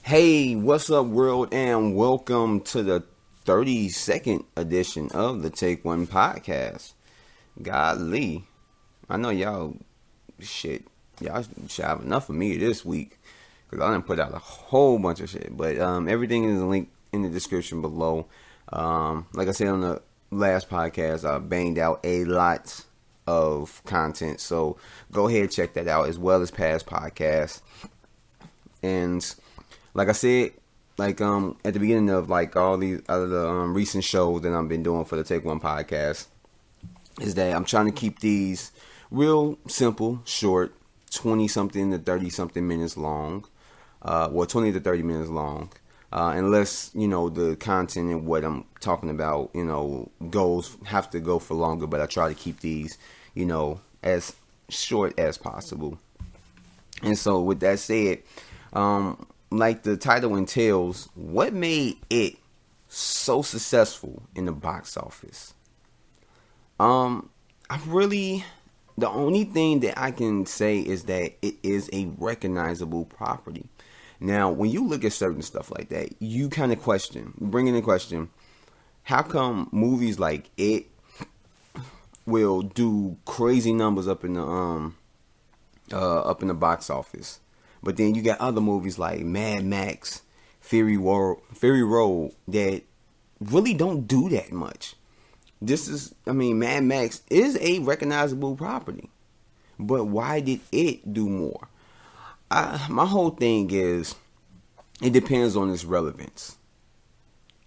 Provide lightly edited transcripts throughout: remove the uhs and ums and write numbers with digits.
Hey, what's up, world, and welcome to the 32nd edition of the Take One podcast. Golly, I know y'all should have enough of me this week because I done put out a whole bunch of shit. But everything is linked in the description below. Like I said on the last podcast, I banged out a lot of content, so go ahead and check that out as well as past podcasts. And like I said, at the beginning of like all these other recent shows that I've been doing for the Take One podcast, is that I'm trying to keep these real simple, short, 20 something to 30 something minutes long, 20 to 30 minutes long, unless the content and what I'm talking about have to go for longer. But I try to keep these as short as possible. And so with that said, like the title entails, what made it so successful in the box office? The only thing that I can say is that it is a recognizable property. Now, when you look at certain stuff like that, you kind of bring in the question, how come movies like it will do crazy numbers up in the box office, but then you got other movies like Mad Max, Fury Road that really don't do that much. Mad Max is a recognizable property, but why did it do more? My whole thing is, it depends on its relevance.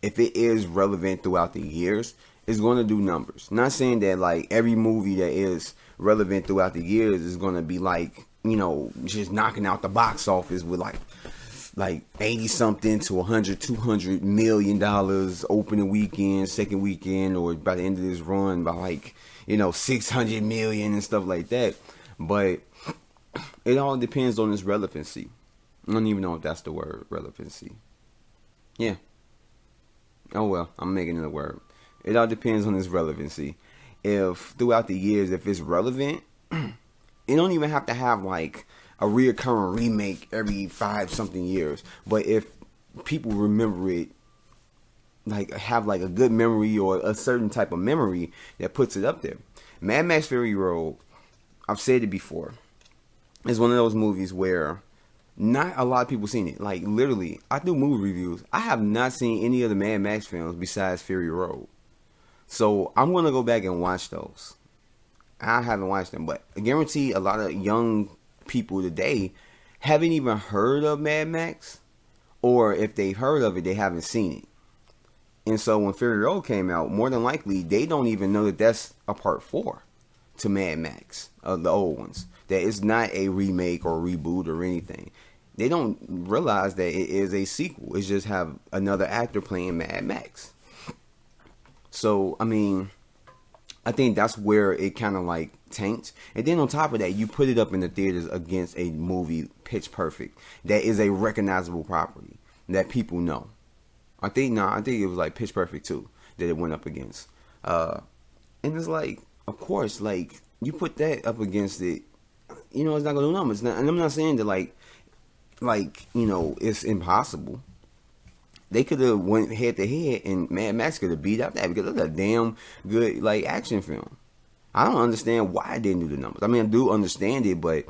If it is relevant throughout the years, it's going to do numbers. Not saying that like every movie that is relevant throughout the years is going to be like, just knocking out the box office with like 80 something to 100, 200 million dollars opening weekend, second weekend, or by the end of this run by 600 million and stuff like that. But it all depends on its relevancy. I don't even know if that's the word, relevancy. Yeah. Oh well, I'm making it a word. It all depends on its relevancy. If throughout the years, if it's relevant, it don't even have to have like a reoccurring remake every 5 something years. But if people remember it, like have like a good memory or a certain type of memory that puts it up there. Mad Max Fury Road, I've said it before, is one of those movies where not a lot of people seen it. Like literally, I do movie reviews. I have not seen any of the Mad Max films besides Fury Road. So I'm going to go back and watch those. I haven't watched them, but I guarantee a lot of young people today haven't even heard of Mad Max, or if they've heard of it, they haven't seen it. And so when Fury Road came out, more than likely they don't even know that that's a part 4 to Mad Max, of the old ones. That it's not a remake or reboot or anything. They don't realize that it is a sequel. It's just have another actor playing Mad Max. So I think that's where it kind of like tanked. And then on top of that, you put it up in the theaters against a movie, Pitch Perfect, that is a recognizable property that people know. I think it was like Pitch Perfect 2 that it went up against. And it's like, of course, like you put that up against it, it's not gonna do numbers. And I'm not saying that it's impossible. They could have went head to head, and Mad Max could have beat out that because it's a damn good like action film. I don't understand why it didn't do the numbers. I do understand it, but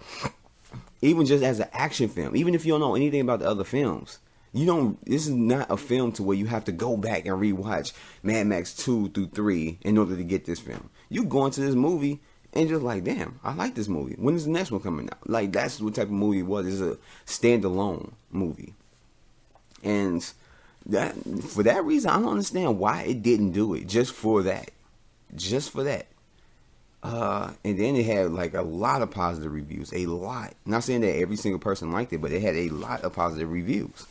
even just as an action film, even if you don't know anything about the other films, this is not a film to where you have to go back and rewatch Mad Max 2 through 3 in order to get this film. You go into this movie and just like, damn, I like this movie. When is the next one coming out? Like, that's what type of movie it was. It's a standalone movie. And for that reason, I don't understand why it didn't do it. Just for that. And then it had like a lot of positive reviews. A lot. Not saying that every single person liked it, but it had a lot of positive reviews.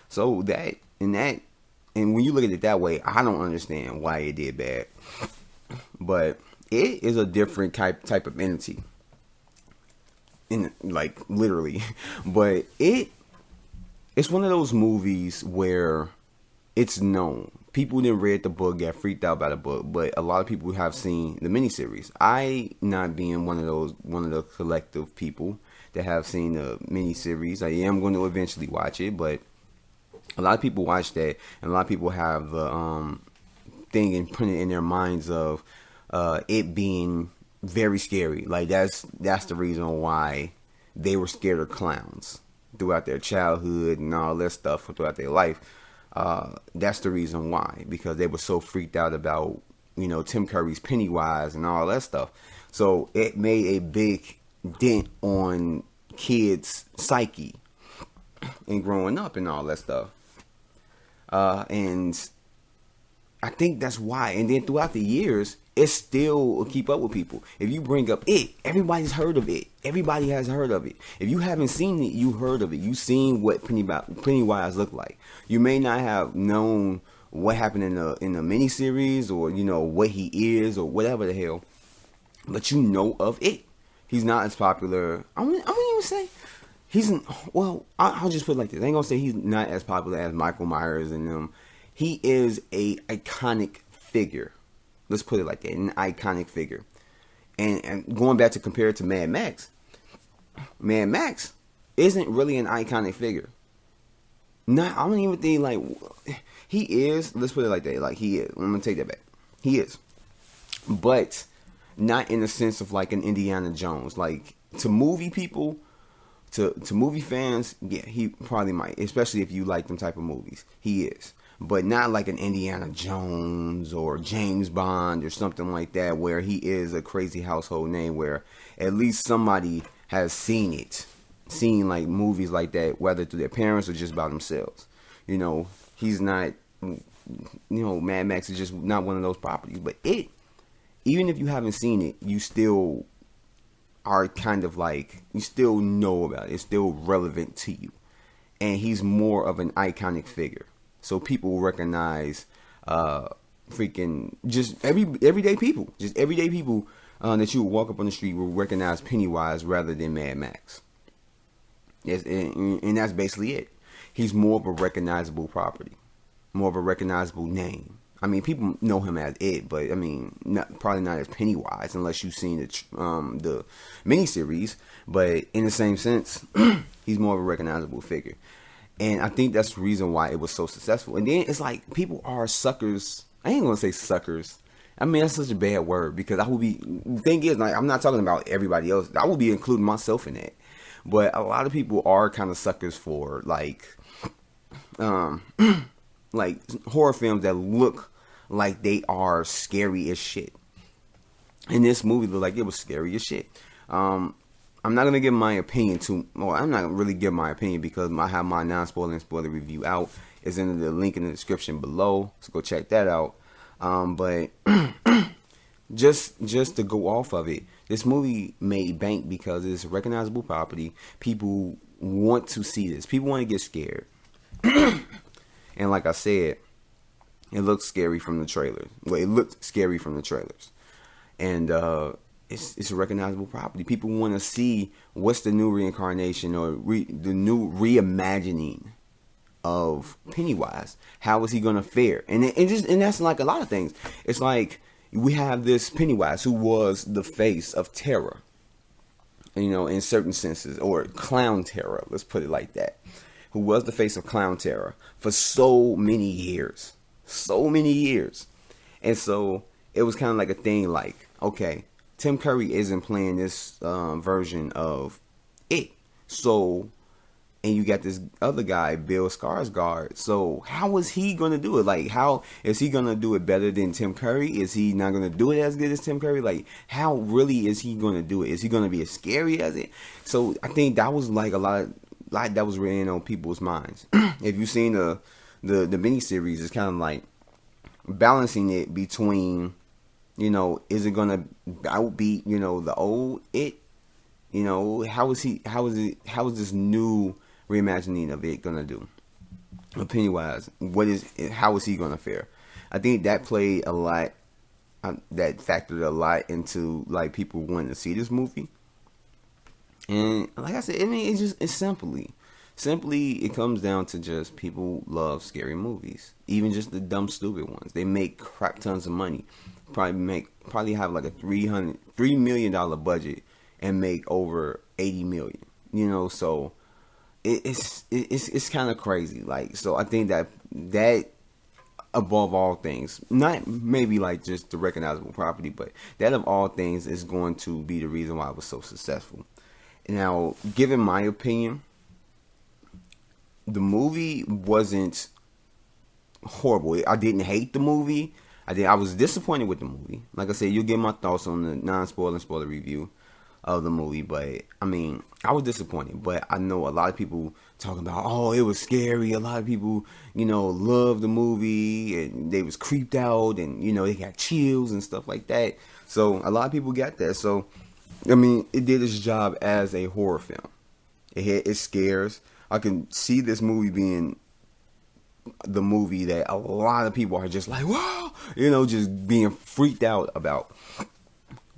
So and when you look at it that way, I don't understand why it did bad. But it is a different type of entity. Like literally. But it's one of those movies where it's known. People didn't read the book, got freaked out by the book, but a lot of people have seen the miniseries. I, not being one of the collective people that have seen the miniseries, I am going to eventually watch it, but A lot of people watch that, and a lot of people have the thing and put it in their minds of it being very scary. Like that's the reason why they were scared of clowns throughout their childhood and all that stuff throughout their life. That's the reason why, because they were so freaked out about, you know, Tim Curry's Pennywise and all that stuff. So it made a big dent on kids' psyche and growing up and all that stuff. And I think that's why. And then throughout the years, it still will keep up with people. If you bring up it, everybody's heard of it. Everybody has heard of it. If you haven't seen it, you heard of it. You've seen what Pennywise looked like. You may not have known what happened in the miniseries, or you know what he is, or whatever the hell, but you know of it. He's not as popular. I wouldn't even say I'll just put it like this. I ain't gonna say he's not as popular as Michael Myers and them. He is a iconic figure. Let's put it like that, an iconic figure. And going back to compare it to Mad Max isn't really an iconic figure. I don't even think like he is. Let's put it like that. Like he is. I'm gonna take that back. He is, but not in the sense of like an Indiana Jones. Like to movie people, to movie fans, yeah, he probably might, especially if you like them type of movies. He is. But not like an Indiana Jones or James Bond or something like that, where he is a crazy household name, where at least somebody has seen it, seen like movies like that, whether through their parents or just by themselves. You know, he's not, you know, Mad Max is just not one of those properties. But even if you haven't seen it, you still are kind of like, you still know about it. It's still relevant to you. And he's more of an iconic figure. So people will recognize freaking just everyday people. Just everyday people that you would walk up on the street will recognize Pennywise rather than Mad Max. Yes, and that's basically it. He's more of a recognizable property. More of a recognizable name. I mean, people know him as it, but I mean, probably not as Pennywise unless you've seen the miniseries. But in the same sense, he's more of a recognizable figure. And I think that's the reason why it was so successful. And then it's like people are suckers. I ain't gonna say suckers. I mean, that's such a bad word, because the thing is, like, I'm not talking about everybody else. I will be including myself in that. But a lot of people are kind of suckers for like like horror films that look like they are scary as shit. And this movie looked like it was scary as shit. I'm not going to give my opinion I'm not really give my opinion, because I have my non-spoiler and spoiler review out. It's in the link in the description below, so go check that out. But just to go off of it, this movie made bank because it's a recognizable property. People want to see this. People want to get scared. And like I said, it looks scary from the trailers. Well, it looked scary from the trailers. And it's a recognizable property. People want to see what's the new reincarnation or the new reimagining of Pennywise. How is he gonna fare? And that's like a lot of things. It's like we have this Pennywise who was the face of terror, you know, in certain senses, or clown terror. Let's put it like that. Who was the face of clown terror for so many years, and so it was kind of like a thing. Like, okay, Tim Curry isn't playing this version of it. So, and you got this other guy, Bill Skarsgård. So, how is he going to do it? Like, how is he going to do it better than Tim Curry? Is he not going to do it as good as Tim Curry? Like, how really is he going to do it? Is he going to be as scary as it? So, I think that was like a lot that was really on people's minds. If you've seen the miniseries, it's kind of like balancing it between, you know, is it gonna outbeat, you know, the old it? You know, how is this new reimagining of it gonna do? Pennywise, how is he gonna fare? I think that played a lot, that factored a lot into like people wanting to see this movie. And like I said, I mean, it's simply it comes down to just people love scary movies, even just the dumb, stupid ones. They make crap tons of money. Probably have like a $3 million budget and make over 80 million. You know, so it's kind of crazy. Like, so I think that above all things, not maybe like just the recognizable property, but that of all things is going to be the reason why it was so successful. Now, given my opinion, the movie wasn't horrible. I didn't hate the movie. I was disappointed with the movie. Like I said, you'll get my thoughts on the non-spoiler and spoiler review of the movie. But I mean, I was disappointed. But I know a lot of people talking about, oh, it was scary. A lot of people, loved the movie and they was creeped out and they got chills and stuff like that. So a lot of people got that. So I mean, it did its job as a horror film. It scares. I can see this movie being the movie that a lot of people are just like, whoa, just being freaked out about.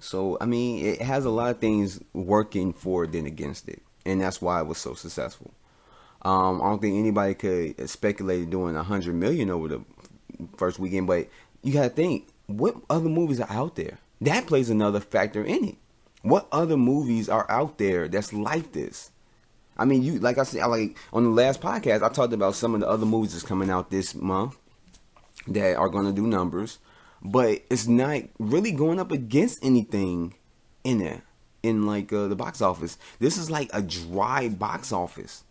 So, I mean, it has a lot of things working for it than against it. And that's why it was so successful. I don't think anybody could speculate doing 100 million over the first weekend, but you got to think, what other movies are out there? That plays another factor in it. What other movies are out there that's like this? I mean, like I said, like on the last podcast, I talked about some of the other movies that's coming out this month that are going to do numbers, but it's not really going up against anything in there, in like the box office. This is like a dry box office.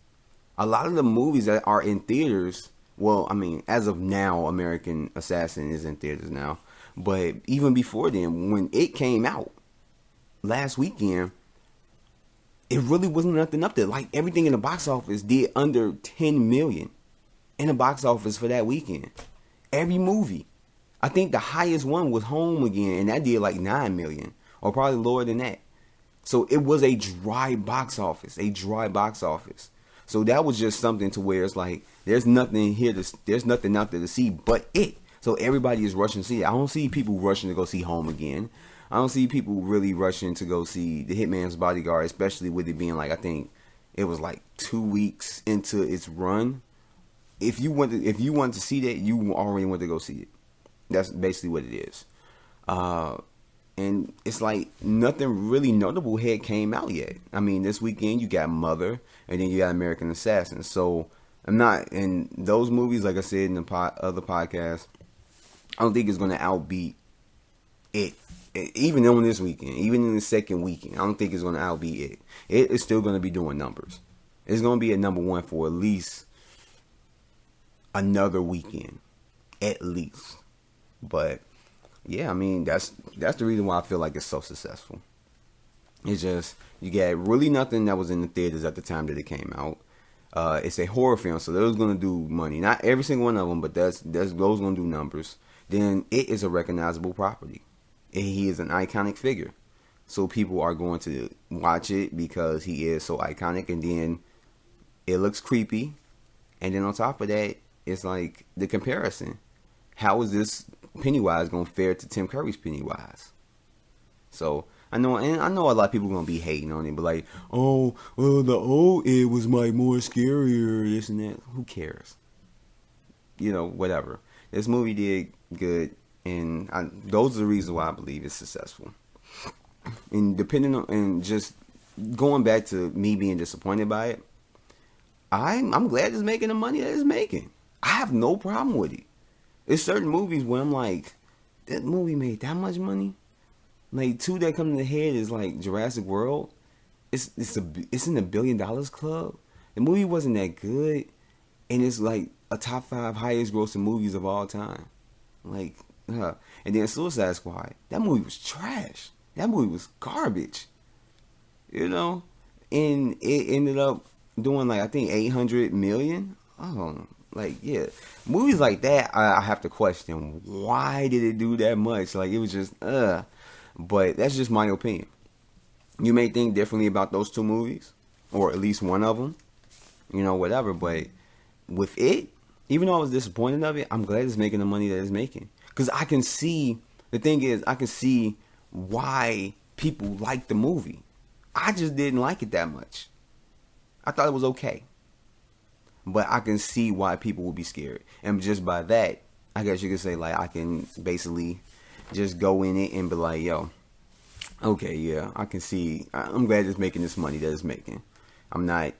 A lot of the movies that are in theaters, well, I mean, as of now, American Assassin is in theaters now, but even before then, when it came out last weekend, it really wasn't nothing up there. Like, everything in the box office did under 10 million in the box office for that weekend. Every movie. I think the highest one was Home Again, and that did like 9 million, or probably lower than that. So it was a dry box office, So that was just something to where it's like, there's nothing out there to see but it. So everybody is rushing to see it. I don't see people rushing to go see Home Again. I don't see people really rushing to go see The Hitman's Bodyguard, especially with it being like, I think it was like 2 weeks into its run. If you wanted to see that, you already went to go see it. That's basically what it is. And it's like nothing really notable had came out yet. I mean, this weekend you got Mother, and then you got American Assassin. So in those movies, like I said in the other podcast, I don't think it's going to outbeat it. Even on this weekend, even in the second weekend, I don't think it's going to outbeat it. It is still going to be doing numbers. It's going to be at number one for at least another weekend, at least. But yeah, I mean, that's the reason why I feel like it's so successful. It's just, you got really nothing that was in the theaters at the time that it came out. It's a horror film, so those going to do money. Not every single one of them, but those going to do numbers. Then it is a recognizable property. He is an iconic figure. So people are going to watch it because he is so iconic. And then it looks creepy. And then on top of that, it's like the comparison. How is this Pennywise going to fare to Tim Curry's Pennywise? So I know a lot of people are going to be hating on it. But like, oh, well, the old Ed was like more scarier, this and that. Who cares? Whatever. This movie did good. And those are the reasons why I believe it's successful. And and just going back to me being disappointed by it, I'm glad it's making the money that it's making. I have no problem with it. There's certain movies where I'm like, that movie made that much money. Like, two that come to the head is like Jurassic World. It's in the $1 billion club. The movie wasn't that good, and it's like a top 5 highest grossing movies of all time. Like. And then Suicide Squad, that movie was trash. That movie was garbage. And it ended up doing like, I think 800 million. Oh, like, yeah, movies like that, I have to question, why did it do that much? Like, it was just but that's just my opinion. You may think differently about those two movies, or at least one of them, whatever. But with it, even though I was disappointed of it, I'm glad it's making the money that it's making. Because I can see why people like the movie. I just didn't like it that much. I thought it was okay. But I can see why people would be scared. And just by that, I guess you could say, like, I can basically just go in it and be like, yo, okay, yeah, I can see. I'm glad it's making this money that it's making. I'm not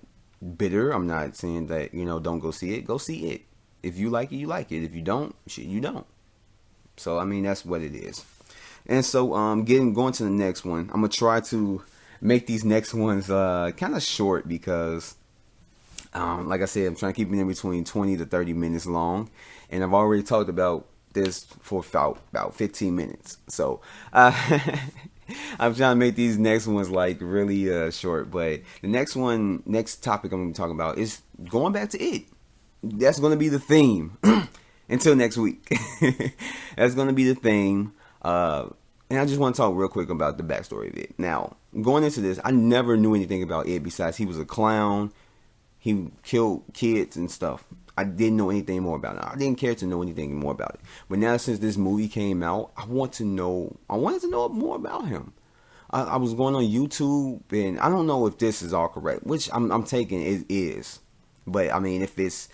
bitter. I'm not saying that, don't go see it. Go see it. If you like it, you like it. If you don't, shit, you don't. So I mean, that's what it is. And so going to the next one. I'm gonna try to make these next ones kind of short because like I said, I'm trying to keep it in between 20 to 30 minutes long, and I've already talked about this for about 15 minutes. So I'm trying to make these next ones like really short. But the next topic I'm going to talk about is going back to it. That's going to be the theme until next week. That's going to be the theme. And I just want to talk real quick about the backstory of it. Now, going into this, I never knew anything about it besides he was a clown. He killed kids and stuff. I didn't know anything more about it. I didn't care to know anything more about it. But now since this movie came out, I wanted to know more about him. I was going on YouTube, and I don't know if this is all correct, which I'm taking it is. But I mean, if it's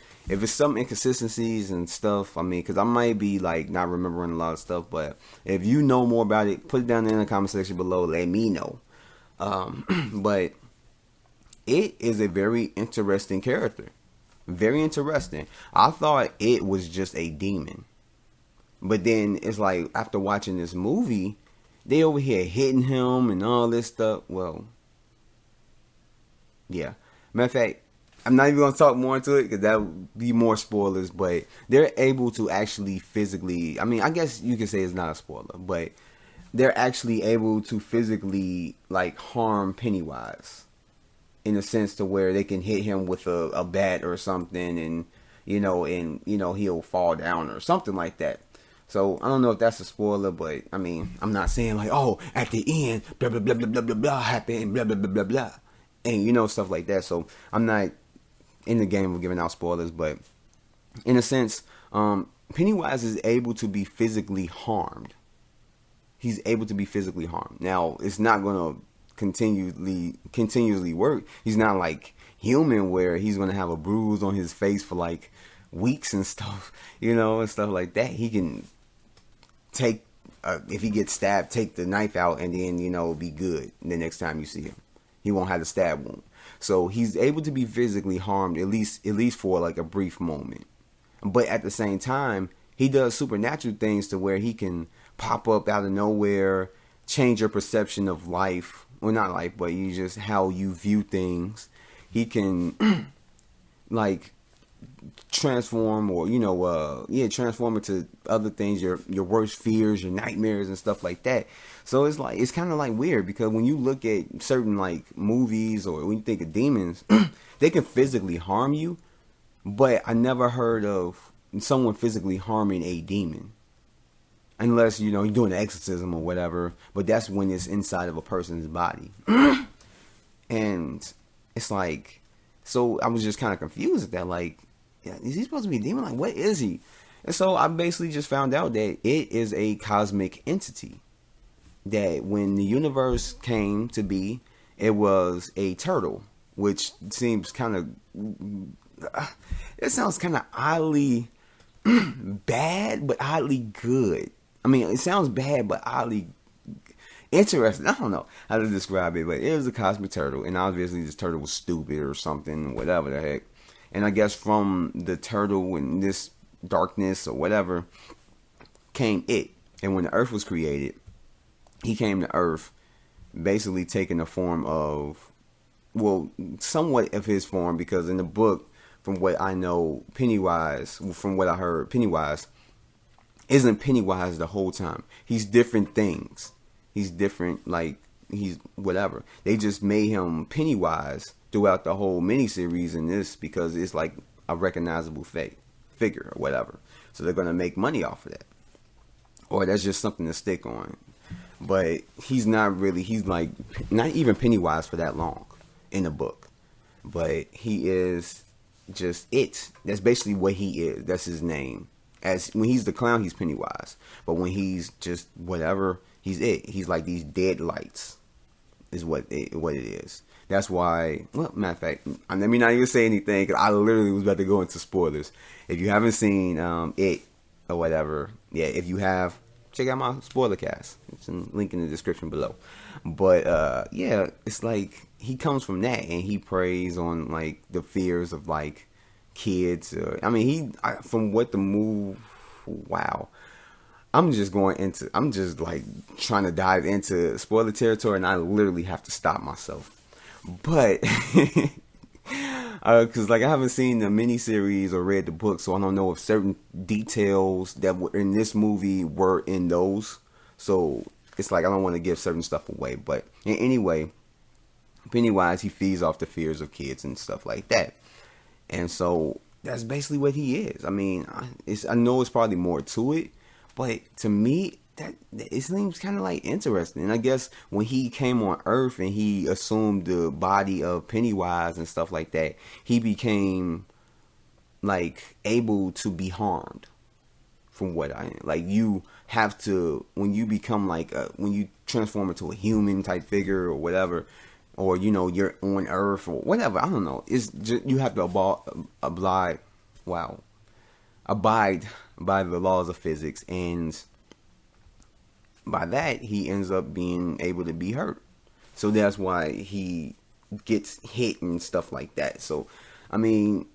some inconsistencies and stuff, I mean, because I might be like not remembering a lot of stuff. But if you know more about it, put it down in the comment section below. Let me know. But it is a very interesting character. Very interesting. I thought it was just a demon. But then it's like after watching this movie, they over here hitting him and all this stuff. Well, yeah. Matter of fact, I'm not even going to talk more into it because that would be more spoilers. But they're able to actually physically, I mean, I guess you could say it's not a spoiler, but they're actually able to physically like harm Pennywise. In a sense to where they can hit him with a bat or something and he'll fall down or something like that. So I don't know if that's a spoiler, but I mean, I'm not saying like, oh, at the end, blah, blah, blah, blah, blah, blah, blah, happened, blah, blah, blah, blah, blah. And stuff like that. So I'm not in the game of giving out spoilers, but in a sense, Pennywise is able to be physically harmed. He's able to be physically harmed. Now, it's not going to continuously work. He's not like human where he's gonna have a bruise on his face for like weeks and stuff, and stuff like that. He can take if he gets stabbed, take the knife out and then be good the next time you see him. He won't have the stab wound. So he's able to be physically harmed at least for like a brief moment. But at the same time, he does supernatural things to where he can pop up out of nowhere, change your perception of life. Well, not life, but you just how you view things. He can like transform or transform into other things, your worst fears, your nightmares and stuff like that. So it's kind of like weird because when you look at certain like movies or when you think of demons, they can physically harm you, but I never heard of someone physically harming a demon. Unless, you're doing an exorcism or whatever. But that's when it's inside of a person's body. And it's like, so I was just kind of confused at that. Like, yeah, is he supposed to be a demon? Like, what is he? And so I basically just found out that it is a cosmic entity. That when the universe came to be, it was a turtle. Which seems kind of, it sounds kind of oddly bad, but oddly good. I mean, it sounds bad, but oddly interesting. I don't know how to describe it, but it was a cosmic turtle. And obviously this turtle was stupid or something, whatever the heck. And I guess from the turtle and this darkness or whatever came it. And when the earth was created, he came to earth basically taking the form of, well, somewhat of his form. Because in the book, from what I know, Pennywise, from what I heard, Pennywise isn't Pennywise the whole time. He's different things. He's different, like, he's whatever. They just made him Pennywise throughout the whole miniseries in this because it's like a recognizable figure or whatever. So they're going to make money off of that. Or that's just something to stick on. But he's not really, he's like, not even Pennywise for that long in the book. But he is just it. That's basically what he is. That's his name. As when he's the clown, he's Pennywise. But when he's just whatever, he's it. He's like these dead lights, is what it is. That's why. Well, matter of fact, let me not even say anything because I literally was about to go into spoilers. If you haven't seen it or whatever, yeah. If you have, check out my spoiler cast. It's a link in the description below. But yeah, it's like he comes from that, and he preys on like the fears of like kids. I mean, from what the move. Wow. I'm just like trying to dive into spoiler territory, and I literally have to stop myself. But because like I haven't seen the miniseries or read the book, so I don't know if certain details that were in this movie were in those. So it's like I don't want to give certain stuff away. But anyway, Pennywise, he feeds off the fears of kids and stuff like that, and so that's basically what he is. I mean, I know it's probably more to it, but to me, that it seems kind of like interesting. And I guess when he came on Earth and he assumed the body of Pennywise and stuff like that, he became like able to be harmed. From what I like, you have to when you become like when you transform into a human type figure or whatever, or you're on Earth or whatever. I don't know. It's just you have to abide. Wow, abide by the laws of physics, and by that he ends up being able to be hurt. So that's why he gets hit and stuff like that. So I mean,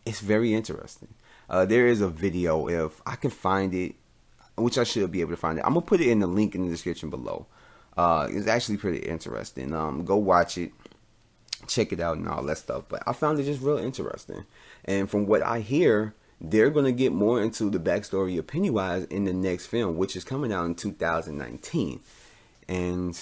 it's very interesting. There is a video, if I can find it, which I should be able to find it. I'm gonna put it in the link in the description below. It's actually pretty interesting. Go watch it, check it out, and all that stuff. But I found it just real interesting. And from what I hear, they're gonna get more into the backstory of Pennywise in the next film, which is coming out in 2019. And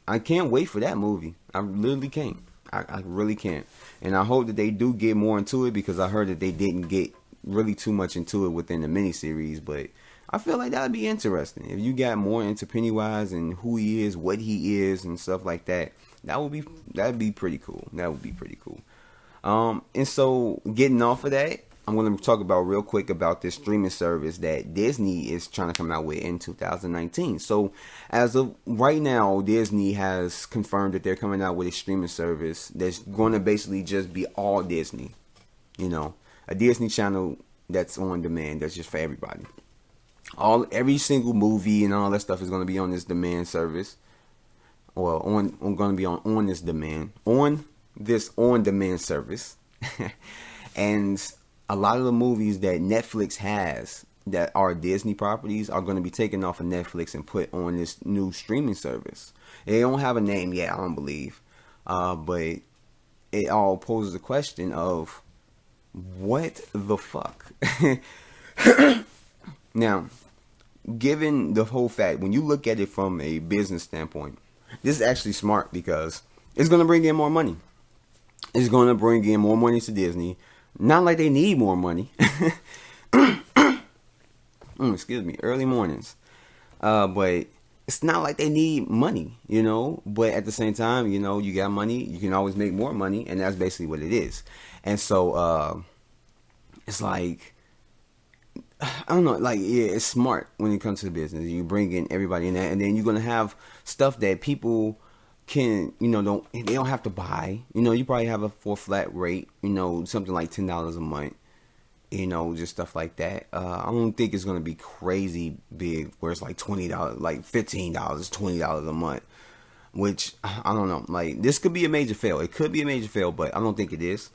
I can't wait for that movie. I literally can't. I really can't. And I hope that they do get more into it, because I heard that they didn't get really too much into it within the miniseries. But I feel like that would be interesting if you got more into Pennywise and who he is, what he is, and stuff like that. That'd be pretty cool. That would be pretty cool. And so getting off of that, I'm going to talk about real quick about this streaming service that Disney is trying to come out with in 2019. So as of right now, Disney has confirmed that they're coming out with a streaming service that's going to basically just be all Disney. A Disney Channel that's on demand. That's just for everybody. Every single movie and all that stuff is going to be on this demand service. Well, going to be on this on demand service. And a lot of the movies that Netflix has that are Disney properties are going to be taken off of Netflix and put on this new streaming service. They don't have a name yet, I don't believe. But it all poses the question of, what the fuck? Now, given the whole fact, when you look at it from a business standpoint, this is actually smart, because it's going to bring in more money. It's going to bring in more money to Disney. Not like they need more money. Excuse me, early mornings. But it's not like they need money, But at the same time, you got money, you can always make more money, and that's basically what it is. And so it's like, I don't know, like, yeah, it's smart when it comes to the business. You bring in everybody in that, and then you're gonna have stuff that people can, they don't have to buy. You probably have a for flat rate, something like $10 a month, just stuff like that. I don't think it's gonna be crazy big where it's like $20, like $15, $20 a month. Which I don't know. Like, this could be a major fail. It could be a major fail, but I don't think it is.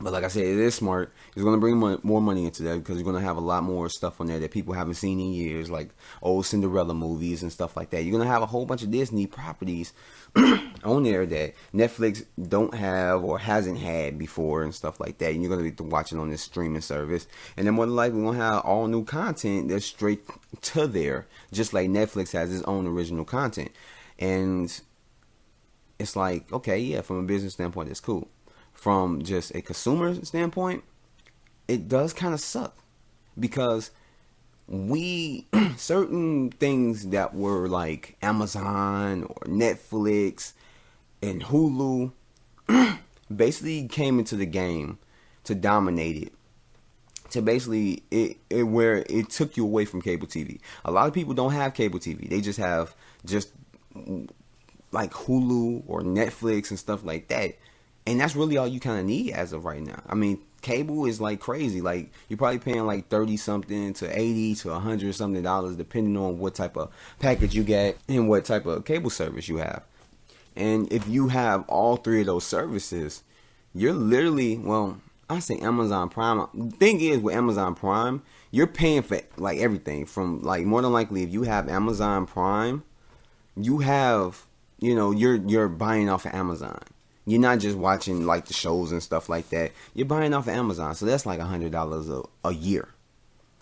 But like I said, it is smart. It's going to bring more money into that, because you're going to have a lot more stuff on there that people haven't seen in years, like old Cinderella movies and stuff like that. You're going to have a whole bunch of Disney properties on there that Netflix don't have or hasn't had before and stuff like that. And you're going to be watching on this streaming service. And then more than likely, we're going to have all new content that's straight to there, just like Netflix has its own original content. And it's like, okay, yeah, from a business standpoint, that's cool. From just a consumer standpoint, it does kind of suck, because certain things that were like Amazon or Netflix and Hulu basically came into the game to dominate it, to basically where it took you away from cable TV. A lot of people don't have cable TV. They just have like Hulu or Netflix and stuff like that. And that's really all you kind of need as of right now. I mean, cable is like crazy. Like, you're probably paying like 30 something to 80 to 100 something dollars, depending on what type of package you get and what type of cable service you have. And if you have all three of those services, you're literally, well, I say Amazon Prime. The thing is with Amazon Prime, you're paying for like everything from like more than likely if you have Amazon Prime, you have, you're buying off of Amazon. You're not just watching like the shows and stuff like that. You're buying off of Amazon. So that's like $100 a year.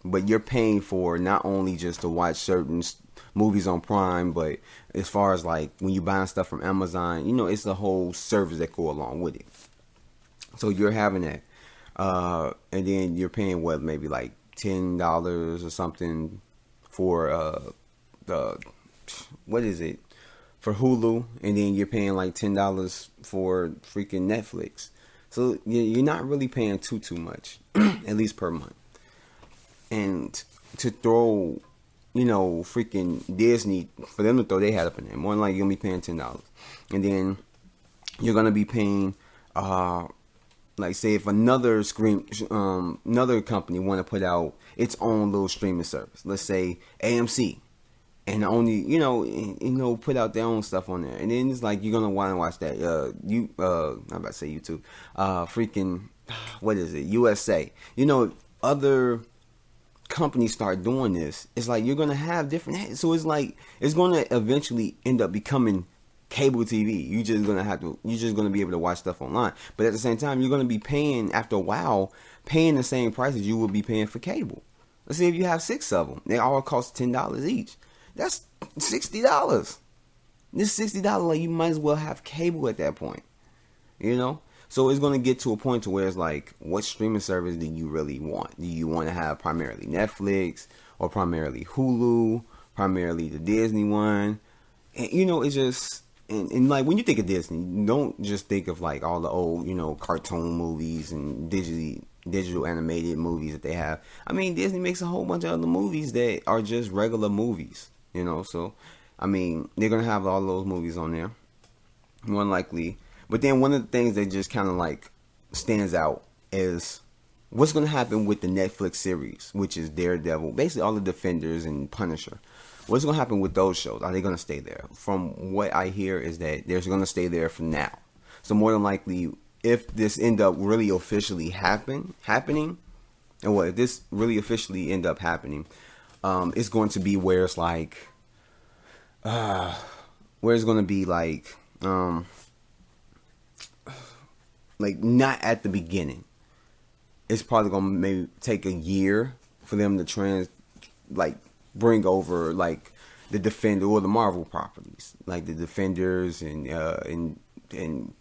But you're paying for not only just to watch certain movies on Prime, but as far as like when you buying stuff from Amazon, it's the whole service that go along with it. So you're having that, and then you're paying what, maybe like $10 or something for the what is it for Hulu, and then you're paying like $10 for freaking Netflix. So you're not really paying too much, at least per month. And to throw, freaking Disney, for them to throw their hat up in there, more than likely you're gonna be paying $10, and then you're gonna be paying, like say if another company want to put out its own little streaming service, let's say AMC, and only put out their own stuff on there, and then it's like you're gonna want to watch that. I'm about to say YouTube, freaking, what is it? USA. Other companies start doing this. It's like you're gonna have different. So it's like it's gonna eventually end up becoming cable TV. You're just gonna be able to watch stuff online. But at the same time, you're gonna be paying after a while, paying the same prices you will be paying for cable. Let's say if you have 6 of them, they all cost $10 each. That's $60. This $60, like you might as well have cable at that point. So it's going to get to a point to where it's like, what streaming service do you really want? Do you want to have primarily Netflix or primarily Hulu, primarily the Disney one? And it's just, and like when you think of Disney, don't just think of like all the old, cartoon movies and digital animated movies that they have. I mean, Disney makes a whole bunch of other movies that are just regular movies, so I mean, they're going to have all those movies on there, more than likely. But then one of the things that just kind of like stands out is what's going to happen with the Netflix series, which is Daredevil, basically all the Defenders and Punisher. What's going to happen with those shows? Are they going to stay there? From what I hear is that they're going to stay there for now. So more than likely, if this end up really officially happening, and what if this really officially end up happening, it's going to be where it's like, where it's going to be like not at the beginning. It's probably gonna maybe take a year for them to bring over like the Defender or the Marvel properties, like the Defenders and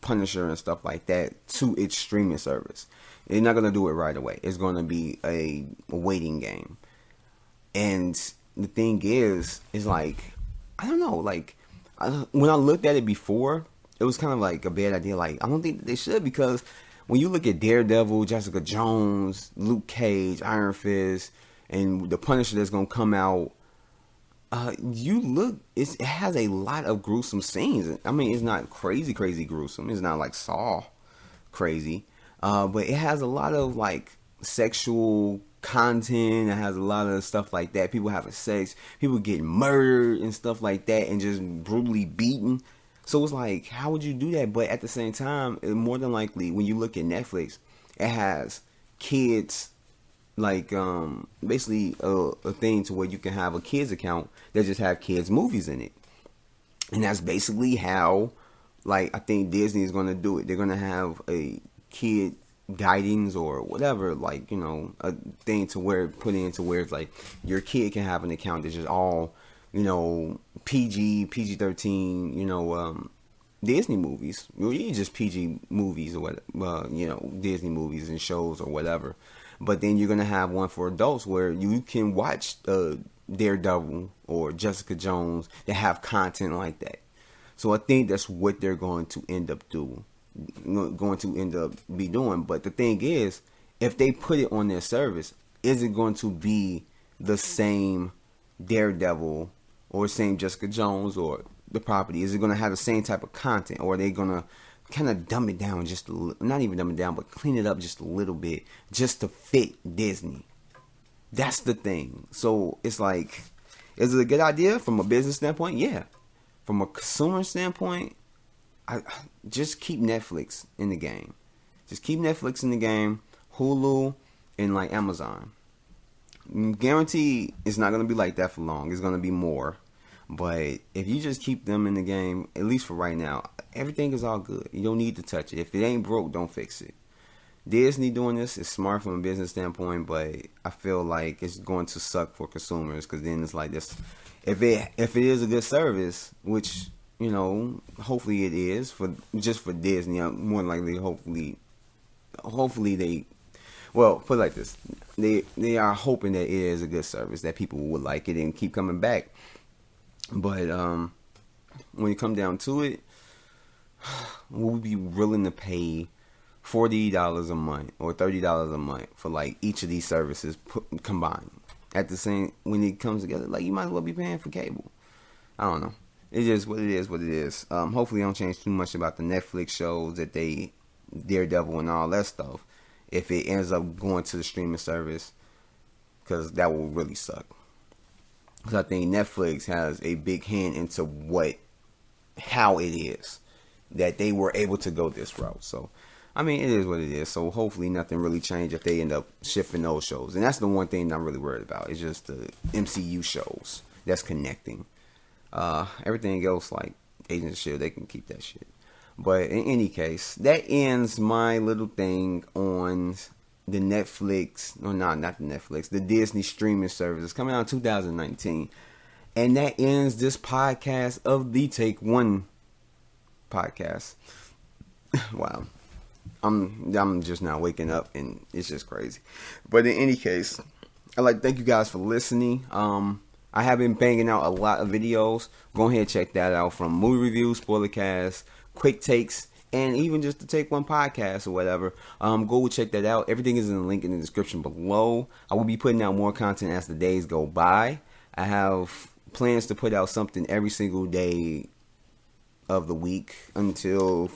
Punisher and stuff like that, to its streaming service. They're not gonna do it right away. It's gonna be a waiting game. And the thing is like, I don't know, like when I looked at it before, it was kind of like a bad idea. Like, I don't think that they should, because when you look at Daredevil, Jessica Jones, Luke Cage, Iron Fist, and the Punisher that's gonna come out, it has a lot of gruesome scenes. I mean, it's not crazy gruesome. It's not like Saw crazy, but it has a lot of like sexual content. It has a lot of stuff like that. People having sex, people getting murdered and stuff like that, and just brutally beaten. So it's like, how would you do that? But at the same time, more than likely, when you look at Netflix, it has kids, like basically a thing to where you can have a kids account that just have kids movies in it. And that's basically how, like, I think Disney is going to do it. They're going to have a kid guidings or whatever, like, a thing to where it's like your kid can have an account that's just all, PG-13, Disney movies. Really just PG movies or what, Disney movies and shows or whatever. But then you're going to have one for adults where you can watch Daredevil or Jessica Jones that have content like that. So I think that's what they're going to end up doing. But the thing is, if they put it on their service, is it going to be the same Daredevil or same Jessica Jones or the property? Is it going to have the same type of content, or are they going to kind of dumb it down not even dumb it down, but clean it up just a little bit just to fit Disney? That's the thing. So it's like, is it a good idea from a business standpoint? Yeah. From a consumer standpoint, I just keep Netflix in the game. Just keep Netflix in the game, Hulu, and like Amazon. Guaranteed, it's not gonna be like that for long. It's gonna be more. But if you just keep them in the game, at least for right now, everything is all good. You don't need to touch it. If it ain't broke, don't fix it. Disney doing this is smart from a business standpoint, but I feel like it's going to suck for consumers because then it's like this. If it is a good service, which hopefully it is for Disney, more than likely, hopefully they. Well, put it like this: they are hoping that it is a good service that people would like it and keep coming back. But when it come down to it, we'll be willing to pay $40 a month or $30 a month for like each of these services combined. At the same, when it comes together, like you might as well be paying for cable. I don't know. It's just what it is. What it is. Hopefully, I don't change too much about the Netflix shows that Daredevil and all that stuff. If it ends up going to the streaming service, because that will really suck. Because I think Netflix has a big hand into how it is that they were able to go this route. So, I mean, it is what it is. So, hopefully, nothing really changed if they end up shifting those shows. And that's the one thing I'm really worried about. It's just the MCU shows that's connecting. Everything else, like Agents of S.H.I.E.L.D., they can keep that shit. But in any case, that ends my little thing on the Netflix, no, not the Netflix, the Disney streaming service. It's coming out in 2019. And that ends this podcast of the Take One podcast. Wow. I'm just now waking up and it's just crazy. But in any case, I'd like to thank you guys for listening. I have been banging out a lot of videos. Go ahead and check that out, from movie reviews, SPOILERCASTS, quick takes, and even just to Take One podcast or whatever. Go check that out. Everything is in the link in the description below. I will be putting out more content as the days go by. I have plans to put out something every single day of the week until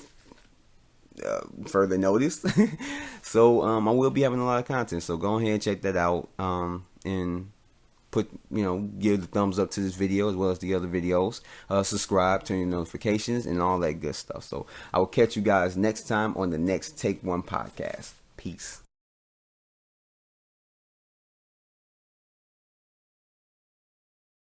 further notice. So I will be having a lot of content. So go ahead and check that out. And give the thumbs up to this video as well as the other videos. Subscribe, turn your notifications, and all that good stuff. So I will catch you guys next time on the next Take One podcast. Peace.